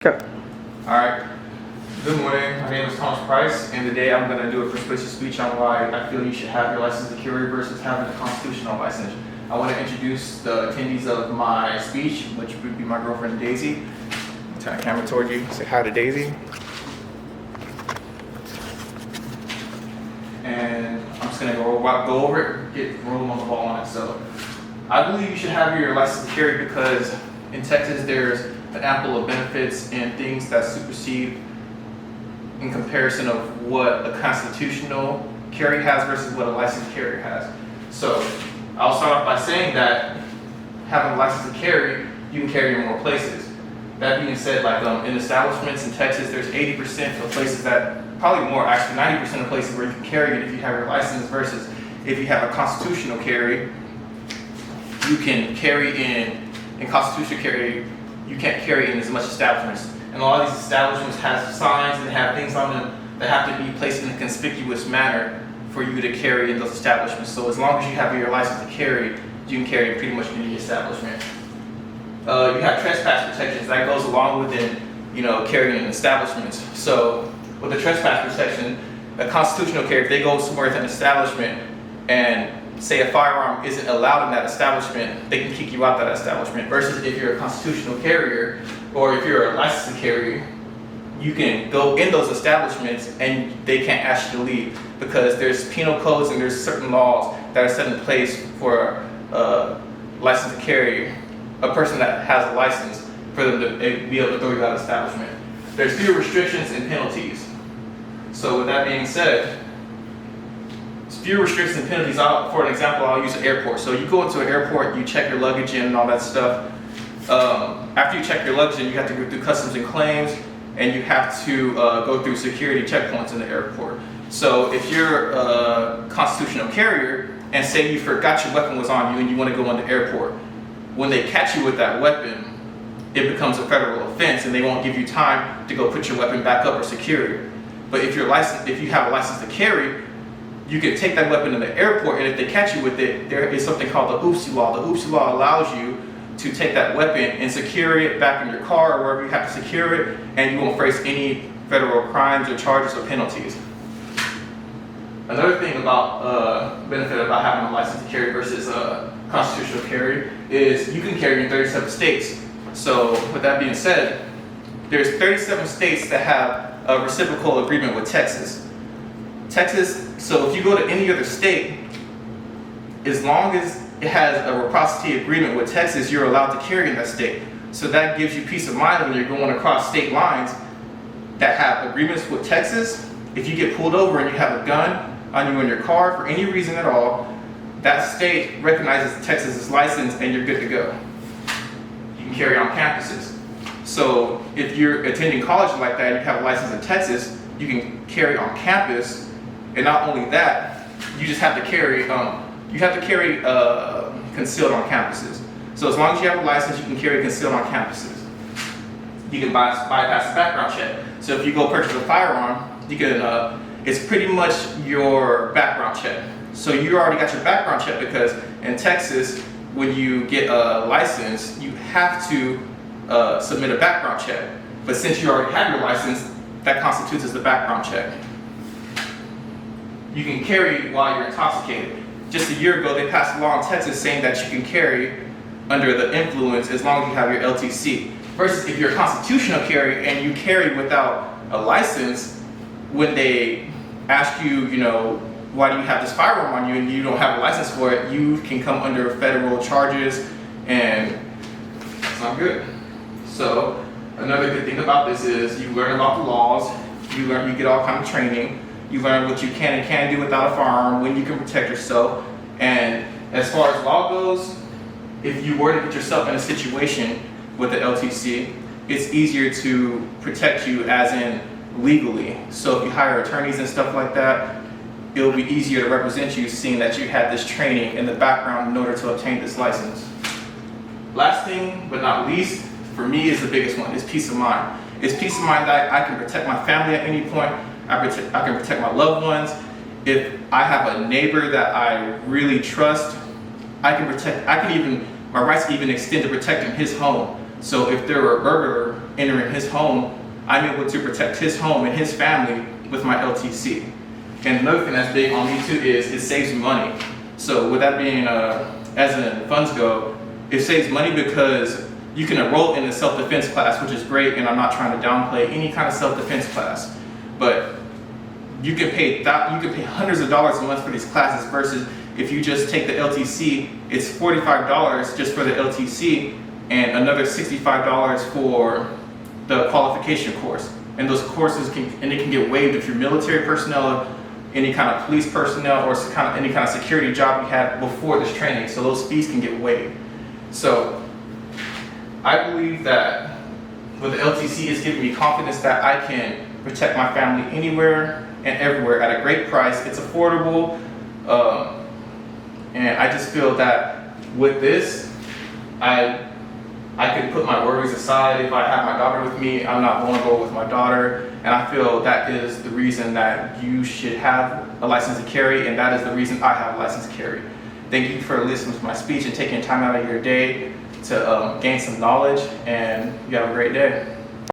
Okay. Alright, good morning. My name is Thomas Price, and today I'm going to do a persuasive speech on why I feel you should have your license to carry versus having a constitutional license. I want to introduce the attendees of my speech, which would be my girlfriend Daisy. Turn the camera toward you. Say hi to Daisy. And I'm just going to go over it, get rolling on the ball on it. So, I believe you should have your license to carry because in Texas there's an ample of benefits and things that supersede in comparison of what a constitutional carry has versus what a licensed carrier has. So I'll start off by saying that having a license to carry, you can carry in more places. That being said, like in establishments in Texas, there's 80% of places that, probably more actually, 90% of places where you can carry it if you have your license versus if you have a constitutional carry, you can carry in constitutional carry, you can't carry in as much establishments. And a lot of these establishments have signs and have things on them that have to be placed in a conspicuous manner for you to carry in those establishments. So as long as you have your license to carry, you can carry in pretty much any establishment. You have trespass protections that goes along with carrying in establishments. So with the trespass protection, a constitutional carrier, if they go somewhere to an establishment and say a firearm isn't allowed in that establishment, they can kick you out that establishment. Versus if you're a constitutional carrier or if you're a licensed carrier, you can go in those establishments and they can't ask you to leave because there's penal codes and there's certain laws that are set in place for a license to carry, a person that has a license, for them to be able to throw you out of establishment. There's fewer restrictions and penalties. So with that being said, fewer restrictions and penalties. For an example, I'll use an airport. So you go into an airport, you check your luggage in and all that stuff. After you check your luggage in, you have to go through customs and claims, and you have to go through security checkpoints in the airport. So if you're a constitutional carrier, and say you forgot your weapon was on you and you want to go in the airport, when they catch you with that weapon, it becomes a federal offense, and they won't give you time to go put your weapon back up or secure it. But if you have a license to carry, you can take that weapon in the airport, and if they catch you with it, there is something called the oopsie law. The oopsie law allows you to take that weapon and secure it back in your car or wherever you have to secure it, and you won't face any federal crimes or charges or penalties. Another thing about benefit about having a license to carry versus a constitutional carry is you can carry in 37 states. So with that being said, there's 37 states that have a reciprocal agreement with Texas. So if you go to any other state, as long as it has a reciprocity agreement with Texas, you're allowed to carry in that state. So that gives you peace of mind when you're going across state lines that have agreements with Texas. If you get pulled over and you have a gun on you in your car for any reason at all, that state recognizes Texas's license and you're good to go. You can carry on campuses. So if you're attending college like that and you have a license in Texas, you can carry on campus. And not only that, you just have to carry concealed on campuses. So as long as you have a license, you can carry concealed on campuses. You can bypass the background check. So if you go purchase a firearm, you can. It's pretty much your background check. So you already got your background check because in Texas, when you get a license, you have to submit a background check. But since you already have your license, that constitutes as the background check. You can carry while you're intoxicated. Just a year ago, they passed a law in Texas saying that you can carry under the influence as long as you have your LTC. Versus if you're a constitutional carrier and you carry without a license, when they ask you, why do you have this firearm on you and you don't have a license for it, you can come under federal charges, and that's not good. So another good thing about this is you learn about the laws, you get all kind of training. You learn what you can and can't do without a firearm, when you can protect yourself. And as far as law goes, if you were to get yourself in a situation with the LTC, it's easier to protect you as in legally. So if you hire attorneys and stuff like that, it'll be easier to represent you seeing that you had this training in the background in order to obtain this license. Last thing, but not least, for me is the biggest one, is peace of mind. It's peace of mind that I can protect my family at any point. I can protect my loved ones. If I have a neighbor that I really trust, my rights even extend to protecting his home. So if there were a burglar entering his home, I'm able to protect his home and his family with my LTC. And another thing that's big on me too is it saves money. So with that being, as in funds go, it saves money because you can enroll in the self-defense class, which is great, and I'm not trying to downplay any kind of self-defense class, but you can pay hundreds of dollars a month for these classes versus if you just take the LTC, it's $45 just for the LTC and another $65 for the qualification course. And those courses they can get waived if you're military personnel, any kind of police personnel, or any kind of security job you had before this training. So those fees can get waived. So I believe that with the LTC, it's giving me confidence that I can protect my family anywhere and everywhere at a great price. It's affordable, and I just feel that with this, I could put my worries aside. If I have my daughter with me, I'm not vulnerable with my daughter, and I feel that is the reason that you should have a license to carry, and that is the reason I have a license to carry. Thank you for listening to my speech and taking time out of your day to gain some knowledge, and you have a great day.